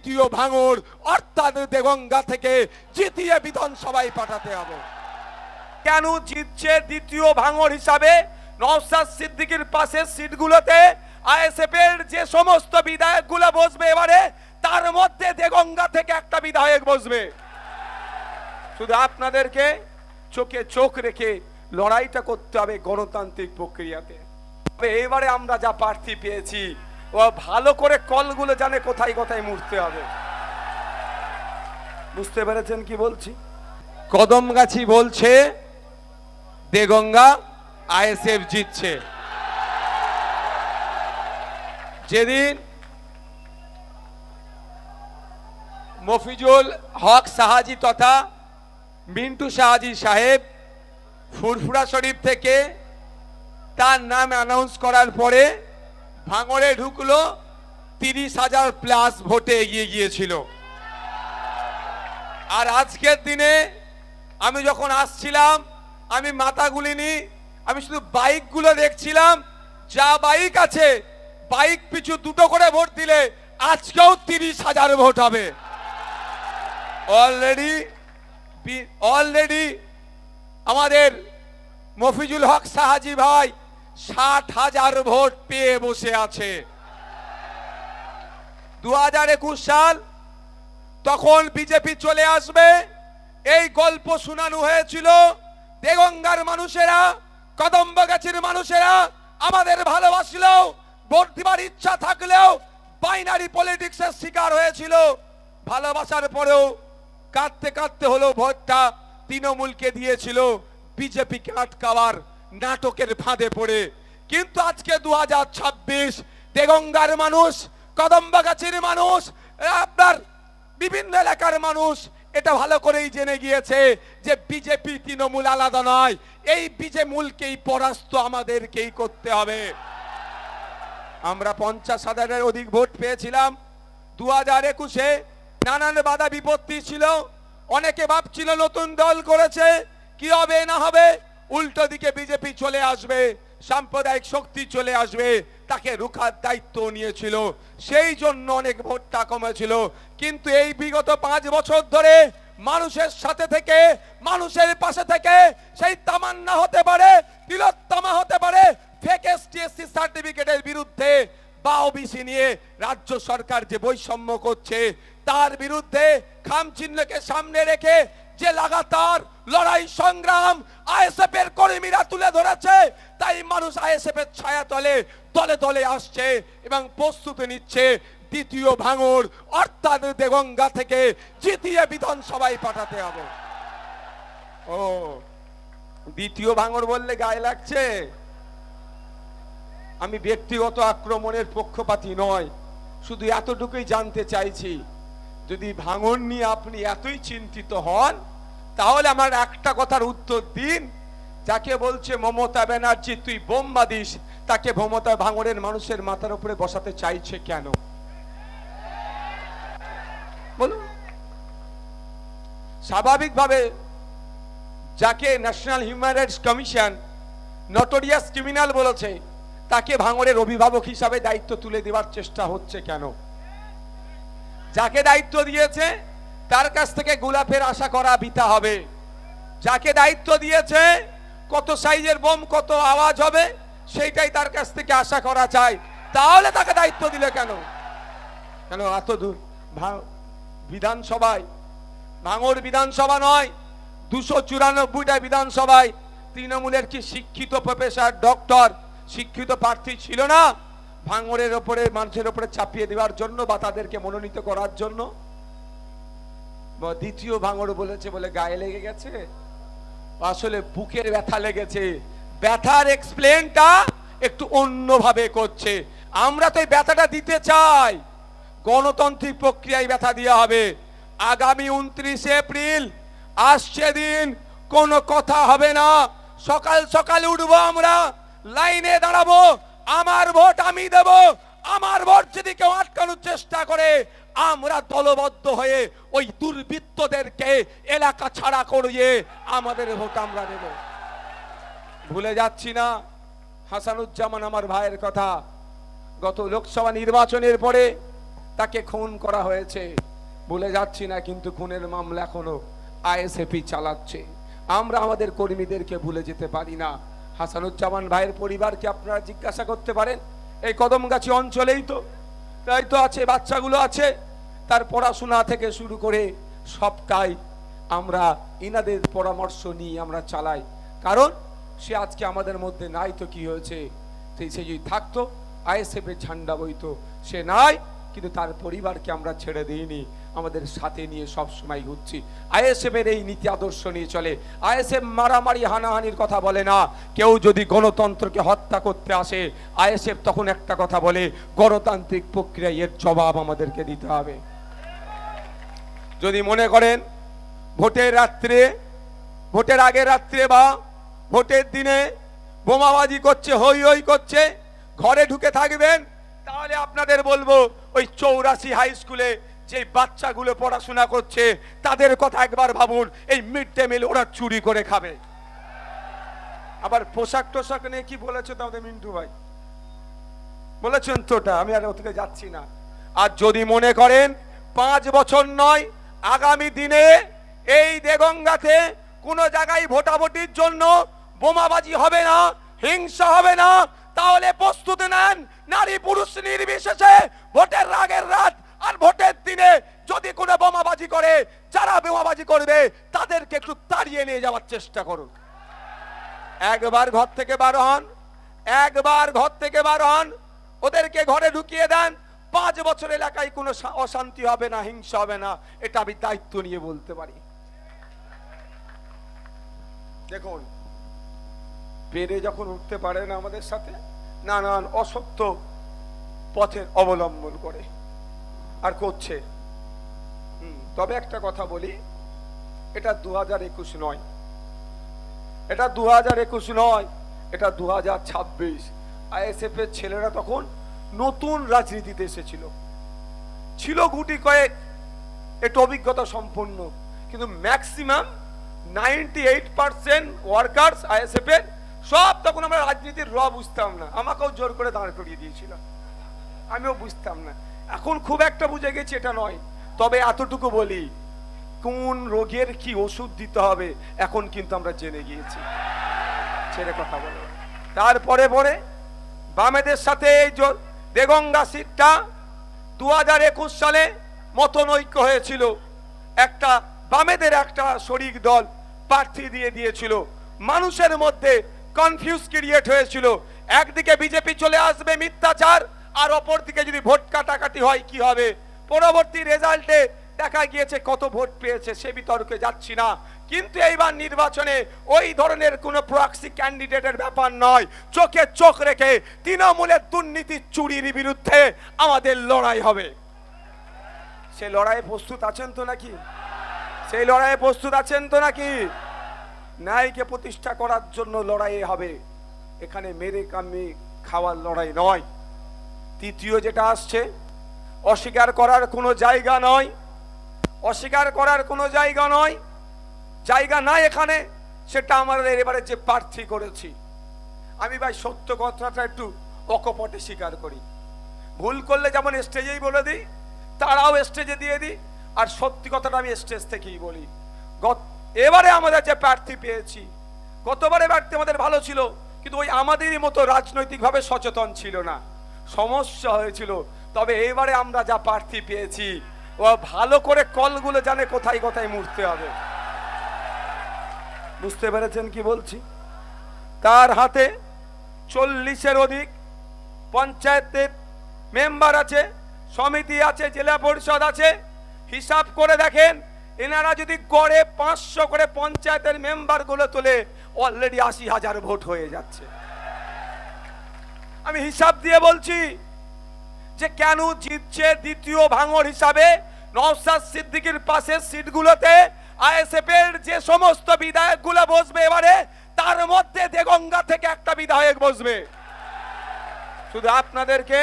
দ্বিতীয় ভাঙড় অর্থাৎ দেগঙ্গা থেকে জিতিয়ে বিধানসভায় পাঠাতে হবে। কেন জিতছে দ্বিতীয় ভাঙড় হিসাবে? নওশাদ সিদ্দিকীর পাশের সিটগুলোতে আইএসএফ এর যে সমস্ত বিধায়কগুলো বসবে এবারে, তার মধ্যে দেগঙ্গা থেকে একটা বিধায়ক বসবে। শুধু আপনাদেরকে চোখে চোখ রেখে লড়াইটা করতে হবে গণতান্ত্রিক প্রক্রিয়াতে। তবে এবারে আমরা যা প্রার্থী পেয়েছি, ও ভালো করে কলগুলো জানে কোথায় কোথায় মুড়তে হবে। বুঝতে পেরেছেন কি বলছি? কদমগাছি বলছে দেগঙ্গা আইএসএফ জিতছে। যেদিন মফিজুল হক সাহাজি তথা মিন্টু সাহাজি সাহেব ফুরফুরা শরীফ থেকে তার নাম অ্যানাউন্স করার পরে ভাঙড়ে ঢুকলো, 30,000 প্লাস ভোটে এগিয়ে গিয়েছিল। আর আজকের দিনে আমি যখন আসছিলাম, আমি মাথা গুলিনি, আমি শুধু বাইকগুলো দেখছিলাম। যা বাইক আছে, বাইক পিছু 2টো করে ভোট দিলে আজকেও 30,000 ভোট হবে। অলরেডি আমাদের মফিজুল হক সাহাজি ভাই 60,000 ভোট পেয়ে বসে আছে। 2021 সাল তখন বিজেপি চলে আসবে, এই গল্প শোনানো হয়েছিল। দেগঙ্গার মানুষেরা, কদমগাছির মানুষেরা আমাদের ভালোবাসলেও, ভোট দিবার ইচ্ছা থাকলেও বাইনারি পলিটিক্সের শিকার হয়েছিল। ভালোবাসার পরেও কাঁদতে কাঁদতে হলো ভোটটা তৃণমূলকে দিয়েছিল, বিজেপিকে আটকাবার নাটকের ফাঁদে পড়ে। কিন্তু আজকে 2026 দেগঙ্গার মানুষ, কদমগাছির মানুষ, আপনার বিভিন্ন এলাকার মানুষ এটা ভালো করেই জেনে গিয়েছে যে বিজেপি তৃণমূল আলাদা নয়, এই বিজেমূলকেই পরাস্ত আমাদেরকেই করতে হবে। আমরা 50,000-এর অধিক ভোট পেয়েছিলাম। 2021-এ নানান বাধা বিপত্তি ছিল, অনেকে ভাবছিল নতুন দল করেছে কি হবে না হবে, উল্টো দিকে বিজেপি চলে আসবে, সাম্প্রদায়িক শক্তি চলে আসবে, তাকে রুখার দায়িত্ব নিয়েছিল, সেই জন্য অনেক ভোটটা কমেছিল। কিন্তু এই বিগত 5 বছর ধরে মানুষের সাথে থেকে, মানুষের পাশে থেকে, সেই তামান্না হতে পারে, তিলোত্তমা হতে পারে, ফেক এসটিএসসি সার্টিফিকেটের বিরুদ্ধে বা ওবিসি নিয়ে রাজ্য সরকার যে বৈষম্য করছে তার বিরুদ্ধে খামচিহ্নকে সামনে রেখে যে লাগাতার লড়াই সংগ্রাম আইএসএফ এর কর্মীরা তুলে ধরেছে, তাই মানুষ আইএসএফ এর ছায়া তলে দলে দলে আসছে এবং প্রস্তুতি নিচ্ছে দ্বিতীয় ভাঙড় অর্থাৎ দেগঙ্গা থেকে জিতিয়ে বিধানসভায় পাঠাতে হবে। ও, দ্বিতীয় ভাঙড় বললে গায়ে লাগছে? আমি ব্যক্তিগত আক্রমণের পক্ষপাতী নয়, শুধু এতটুকুই জানতে চাইছি, যদি ভাঙড় নিয়ে আপনি এতই চিন্তিত হন তাহলে আমার একটা কথার উত্তর দিন। যাকে বলছে মমতা ব্যানার্জি তুই বোমা দিস, তাকে মমতা ভাঙড়ের মানুষের মাথার উপরে বসাতে চাইছে কেন বলুন? স্বাভাবিকভাবে যাকে national human rights commission notorious criminal বলেছে, তাকে ভাঙড়ের অভিভাবক হিসাবে দায়িত্ব তুলে দেওয়ার চেষ্টা হচ্ছে কেন? যাকে দায়িত্ব দিয়েছে তার কাছ থেকে গোলাপের আশা করা বৃথা হবে। যাকে দায়িত্ব দিয়েছে কত সাইজের বোম, কত আওয়াজ হবে, সেইটাই তার কাছ থেকে আশা করা চায়। তাহলে তাকে দায়িত্ব দিলে কেন? কেন এত দূর বিধানসভায়, ভাঙড় বিধানসভা নয়, 294টা বিধানসভায় তৃণমূলের কি শিক্ষিত প্রফেসর, ডক্টর, শিক্ষিত প্রার্থী ছিল না ভাঙড়ের ওপরে, মানুষের ওপরে চাপিয়ে দেওয়ার জন্য বা তাদেরকে মনোনীত করার জন্য? দ্বিতীয় ভাঙড় বলেছে বলে গায়ে লেগে গেছে, আসলে বুকের ব্যথা লেগেছে। ব্যথার এক্সপ্লেনটা একটু অন্যভাবে করছে। আমরা তো এই ব্যথাটা দিতে চাই, গণতান্ত্রিক প্রক্রিয়ায় ব্যথা দেওয়া হবে। আগামী 29 এপ্রিল আসছে দিন, কোনো কথা হবে না, সকাল সকাল উঠবো, আমরা লাইনে দাঁড়াবো, আমার ভোট আমি দেব, আমার ভোট যদি কেউ আটকানোর চেষ্টা করে আমরা দলবদ্ধ হয়ে ওই দুর্বৃত্তদেরকে এলাকা ছাড়া করিয়ে আমাদের ভোট আমরা দেব। ভুলে যাচ্ছি না হাসানুজ্জামান আমার ভাইয়ের কথা। গত লোকসভা নির্বাচনের পরে তাকে খুন করা হয়েছে, বলে যাচ্ছি না, কিন্তু খুনের মামলা এখনো আইএসএফই চালাচ্ছে। আমরা আমাদের কর্মীদেরকে ভুলে যেতে পারি না। হাসানুজ্জামান ভাইয়ের পরিবারকে আপনারা জিজ্ঞাসা করতে পারেন, এই কদমগাছি অঞ্চলেই তো, তাই তো আছে, বাচ্চাগুলো আছে, তার পড়াশোনা থেকে শুরু করে সবটাই আমরা ইনাদের পরামর্শ নিয়ে আমরা চালাই। কারণ সে আজকে আমাদের মধ্যে নাই তো কি হয়েছে, সে যদি থাকতো আইএসএফ এর ঝান্ডা বইতো, সে নাই, কিন্তু তার পরিবারকে আমরা ছেড়ে দিইনি, আমাদের সাথে নিয়ে সব সময় ঘুরছি। আইএসএফ এর এই নীতি আদর্শ নিয়ে চলে। আইএসএফ মারামারি হানাহানির কথা বলে না। কেউ যদি গণতন্ত্রকে হত্যা করতে আসে, আইএসএফ তখন একটা কথা বলে, গণতান্ত্রিক প্রক্রিয়ায় এর জবাব আমাদেরকে দিতে হবে। যদি মনে করেন ভোটের রাত্রে, ভোটের আগের রাত্রে বা ভোটের দিনে বোমাবাজি করছে, হই হই করছে, ঘরে ঢুকে থাকবেন, তাহলে আপনাদের বলবো ওই 84 হাই স্কুলে যে বাচ্চাগুলো পড়াশোনা করছে তাদের কথা একবার ভাবুন। এই মিড ডে মিল ওরা চুরি করে খাবে। আবার পোশাক টোশাক নিয়ে কি বলেছে তাহলে মিন্টু ভাই বলেছেন তোটা, আমি আর ওদিকে যাচ্ছি না। আর যদি মনে করেন 5 বছর নয়, আগামী দিনে এই দেগঙ্গাতে কোনো জায়গায় ভোটাভুটির জন্য বোমাবাজি হবে না, হিংসা হবে না, তাহলে প্রস্তুতি নেন। নারী পুরুষ নির্বিশেষে ভোটের আগের রাত আর ভোটের দিনে যদি কোনো বোমাবাজি করে, যারা বোমাবাজি করবে তাদেরকে একটু তাড়িয়ে নিয়ে যাওয়ার চেষ্টা করুন। একবার ঘর থেকে বার হন, একবার ঘর থেকে বার হন, ওদেরকে ঘরে ঢুকিয়ে দেন। 5 বছর এলাকায় কোনো অশান্তি হবে না, হিংসা হবে না, এটা আমি দায়িত্ব নিয়ে বলতে পারি। দেখুন, পেরে যখন উঠতে পারে না আমাদের সাথে, নানান অসত্য পথের অবলম্বন করে আর করছে। তবে একটা কথা বলি, এটা 2021 নয়, এটা 2021 নয়, এটা 2026। আইএসএফ এর ছেলেরা তখন নতুন রাজনীতিতে এসেছিল, ছিল গুটি কয়েক একটু অভিজ্ঞতা সম্পন্ন, কিন্তু ম্যাক্সিমাম 98% ওয়ার্কার্স আইএসএফ এর সব তখন আমরা রাজনীতির র বুঝতাম না, আমাকেও জোর করে দাঁড় করিয়ে দিয়েছিল, আমিও বুঝতাম না। এখন খুব একটা বুঝে গেছি এটা নয়, তবে এতটুকু বলি, কোন রোগের কি ওষুধ দিতে হবে এখন কিন্তু আমরা জেনে গিয়েছি। ছেড়ে কথা বলে তারপরে পরে বামেদের সাথে এই দেগঙ্গা সিটটা 2021 সালে মতনৈক্য হয়েছিল, একটা বামেদের একটা শরিক দল প্রার্থী দিয়ে দিয়েছিল, মানুষের মধ্যে কনফিউজ ক্রিয়েট হয়েছিল, একদিকে বিজেপি চলে আসবে মিথ্যাচার, আর অপরদিকে যদি ভোট কাটাকাটি হয় কি হবে। পরবর্তী রেজাল্টে দেখা গিয়েছে কত ভোট পেয়েছে সে বিতর্কে যাচ্ছি না, কিন্তু এইবার নির্বাচনে ওই ধরনের কোনো প্রক্সি ক্যান্ডিডেটের ব্যাপার নয়। চোখে চোখ রেখে তৃণমূলের দুর্নীতি চুরির বিরুদ্ধে আমাদের লড়াই হবে। সেই লড়াইয়ে প্রস্তুত আছেন তো নাকি? সেই লড়াইয়ে প্রস্তুত আছেন তো নাকি? ন্যায়কে প্রতিষ্ঠা করার জন্য লড়াই হবে, এখানে মেরে কামে খাওয়ার লড়াই নয়। তৃতীয় যেটা আসছে, অস্বীকার করার কোনো জায়গা নয়, অস্বীকার করার কোনো জায়গা নয়, জায়গা নাই এখানে। সেটা আমাদের এবারে যে প্রার্থী করেছি, আমি ভাই সত্য কথাটা একটু অকপটে স্বীকার করি, ভুল করলে যেমন স্টেজেই বলে দিই, তারাও স্টেজে দিয়ে দিই, আর সত্যি কথাটা আমি স্টেজ থেকেই বলি। এবারে আমাদের যে প্রার্থী পেয়েছি, গতবারে প্রার্থী আমাদের ভালো ছিল, কিন্তু ওই আমাদেরই মতো রাজনৈতিকভাবে সচেতন ছিল না, সমস্যা হয়েছিল। তবে এবারে আমরা যা প্রার্থী পেয়েছি, ও ভালো করে কলগুলো জানে কোথায় কোথায় মুড়তে হবে। বুঝতে পেরেছেন কি বলছি? তার হাতে 40-এর অধিক পঞ্চায়েতের মেম্বার আছে, সমিতি আছে, জেলা পরিষদ আছে। হিসাব করে দেখেন, এনারা যদি গড়ে 500 করে পঞ্চায়েতের মেম্বার গুলো তোলে, অলরেডি 80,000 ভোট হয়ে যাচ্ছে। আমি হিসাব দিয়ে বলছি যে কেন জিতছে দ্বিতীয় ভাঙর হিসাবে নওশাদ সিদ্দিকীর পাশের সিটগুলোতে আইএসএফ এর যে সমস্ত বিধায়কগুলো বসবে এবারে, তার মধ্যে দেগঙ্গা থেকে একটা বিধায়ক বসবে। শুধু আপনাদেরকে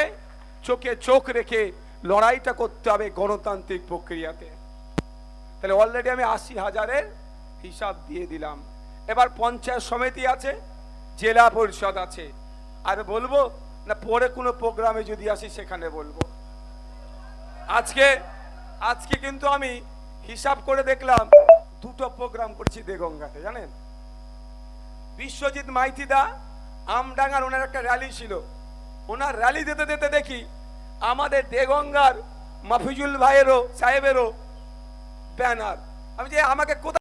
চোখে চোখ রেখে লড়াইটা করতে হবে গণতান্ত্রিক প্রক্রিয়াতে। তাহলে অলরেডি আমি 80,000-এর হিসাব দিয়ে দিলাম। এবার পঞ্চায়েত সমিতি আছে, জেলা পরিষদ আছে, আর বলবো না পরে কোনো প্রোগ্রামে যদি আসি সেখানে বলবো। আজকে আজকে কিন্তু আমি হিসাব করে দেখলাম দুটো প্রোগ্রাম করছি দেগঙ্গাতে, জানেন। বিশ্বজিৎ মাইতিদা আমডাঙ্গার ওনার একটা র্যালি ছিল, ওনার র্যালি দিতে দিতে দেখি আমাদের দেগঙ্গার মাফিজুল ভাইয়েরও সাহেবেরও ব্যানার। আমি যে আমাকে কোথায়